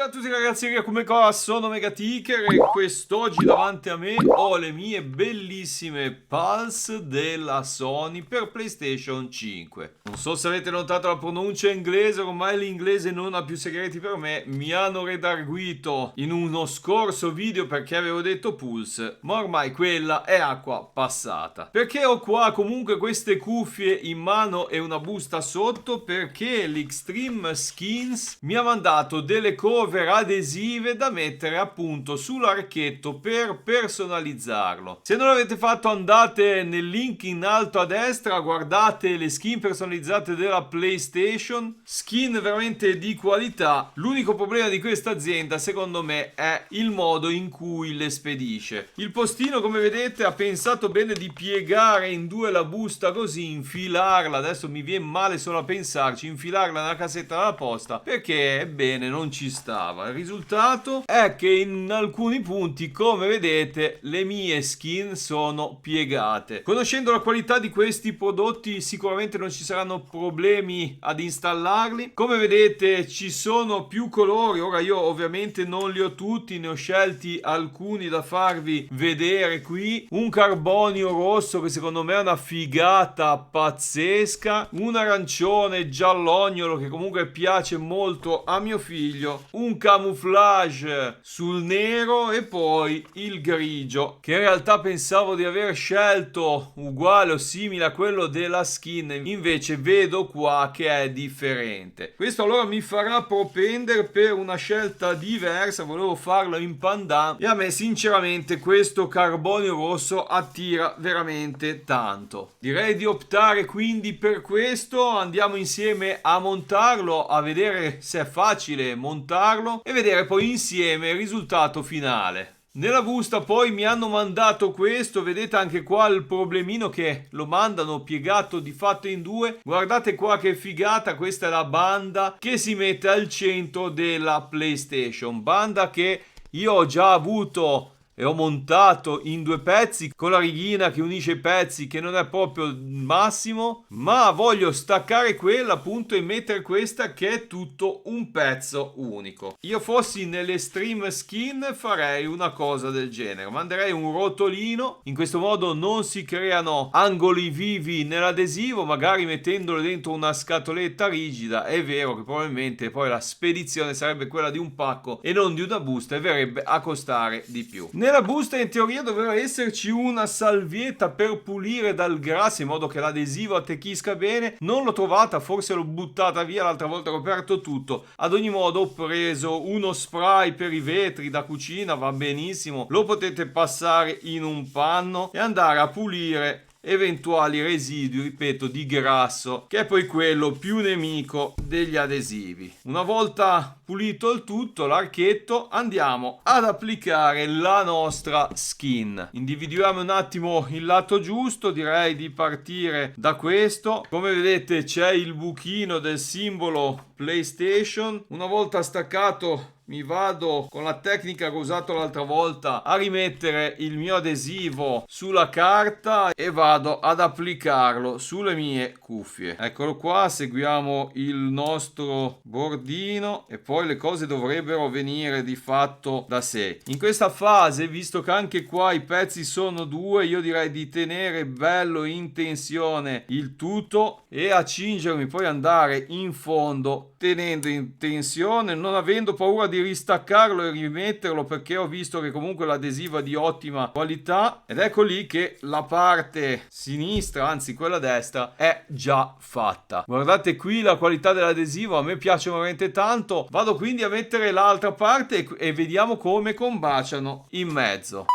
Ciao a tutti ragazzi, come qua sono Megaticker e quest'oggi davanti a me ho le mie bellissime Pulse della Sony per PlayStation 5. Non so se avete notato la pronuncia inglese, ormai l'inglese non ha più segreti per me. Mi hanno redarguito in uno scorso video perché avevo detto Pulse, ma ormai quella è acqua passata. Perché ho qua comunque queste cuffie in mano e una busta sotto? Perché l'Extreme Skins mi ha mandato delle cover adesive da mettere appunto sull'archetto per personalizzarlo. Se non l'avete fatto andate nel link in alto a destra, guardate le skin personalizzate della PlayStation, skin veramente di qualità. L'unico problema di questa azienda secondo me è il modo in cui le spedisce. Il postino, come vedete, ha pensato bene di piegare in due la busta così, infilarla, adesso mi viene male solo a pensarci, infilarla nella cassetta della posta perché ebbene non ci stava. Il risultato è che in alcuni punti, come vedete, le mie skin sono piegate. Conoscendo la qualità di questi prodotti sicuramente non ci saranno problemi ad installarli. Come vedete ci sono più colori, ora io ovviamente non li ho tutti, ne ho scelti alcuni da farvi vedere qui. Un carbonio rosso che secondo me è una figata pazzesca, un arancione giallognolo che comunque piace molto a mio figlio, un camouflage sul nero e poi il grigio che in realtà pensavo di aver scelto uguale o simile a quello della skin, invece vedo qua che è differente. Questo allora mi farà propendere per una scelta diversa, volevo farlo in pandan e a me sinceramente questo carbonio rosso attira veramente tanto. Direi di optare quindi per questo, andiamo insieme a montarlo, a vedere se è facile montarlo e vedere poi insieme il risultato finale. Nella busta poi mi hanno mandato questo, vedete anche qua il problemino che lo mandano piegato di fatto in due. Guardate qua che figata, questa è la banda che si mette al centro della PlayStation, banda che io ho già avuto e ho montato in due pezzi con la righina che unisce i pezzi, che non è proprio il massimo, ma voglio staccare quella appunto e mettere questa che è tutto un pezzo unico. Io fossi nell'Extreme Skin farei una cosa del genere, manderei un rotolino, in questo modo non si creano angoli vivi nell'adesivo, magari mettendolo dentro una scatoletta rigida. È vero che probabilmente poi la spedizione sarebbe quella di un pacco e non di una busta e verrebbe a costare di più. Nella busta in teoria doveva esserci una salvietta per pulire dal grasso in modo che l'adesivo attecchisca bene. Non l'ho trovata, forse l'ho buttata via l'altra volta che ho aperto tutto. Ad ogni modo ho preso uno spray per i vetri da cucina, va benissimo. Lo potete passare in un panno e andare a pulire eventuali residui, ripeto, di grasso, che è poi quello più nemico degli adesivi. Una volta pulito il tutto, l'archetto, andiamo ad applicare la nostra skin. Individuiamo un attimo il lato giusto, direi di partire da questo. Come vedete c'è il buchino del simbolo PlayStation. Una volta staccato mi vado con la tecnica che ho usato l'altra volta a rimettere il mio adesivo sulla carta e vado ad applicarlo sulle mie cuffie. Eccolo qua, seguiamo il nostro bordino e poi le cose dovrebbero venire di fatto da sé. In questa fase, visto che anche qua i pezzi sono due, io direi di tenere bello in tensione il tutto e accingermi poi andare in fondo tenendo in tensione, non avendo paura di ristaccarlo e rimetterlo perché ho visto che comunque l'adesivo è di ottima qualità. Ed ecco lì che la parte sinistra, anzi quella destra, è già fatta. Guardate qui la qualità dell'adesivo, a me piace veramente tanto. Vado quindi a mettere l'altra parte e vediamo come combaciano in mezzo.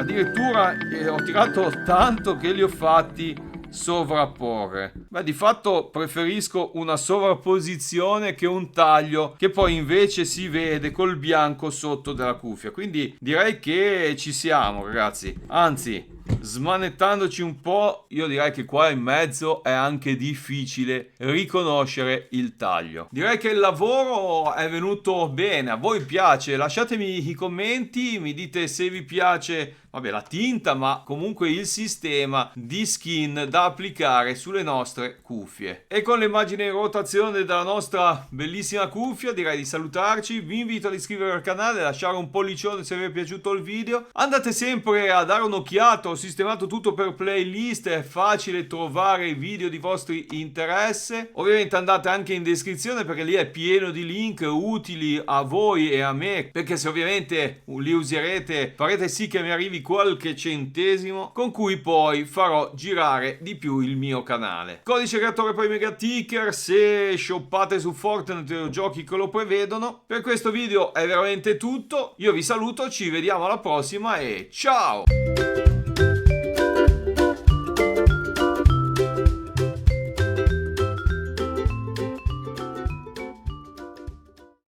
Addirittura ho tirato tanto che li ho fatti sovrapporre. Ma di fatto preferisco una sovrapposizione che un taglio che poi invece si vede col bianco sotto della cuffia. Quindi direi che ci siamo, ragazzi. Anzi, Smanettandoci un po', io direi che qua in mezzo è anche difficile riconoscere il taglio. Direi che il lavoro è venuto bene, a voi piace? Lasciatemi i commenti, mi dite se vi piace, vabbè, la tinta, ma comunque il sistema di skin da applicare sulle nostre cuffie. E con l'immagine in rotazione della nostra bellissima cuffia direi di salutarci. Vi invito ad iscrivervi al canale, lasciare un pollicione se vi è piaciuto il video. Andate sempre a dare un'occhiata, ho sistemato tutto per playlist, è facile trovare i video di vostro interesse. Ovviamente andate anche in descrizione perché lì è pieno di link utili a voi e a me, perché se ovviamente li userete farete sì che mi arrivi qualche centesimo con cui poi farò girare di più il mio canale. Codice creatore poi Megaticker se shoppate su Fortnite o giochi che lo prevedono. Per questo video è veramente tutto, io vi saluto, ci vediamo alla prossima e ciao!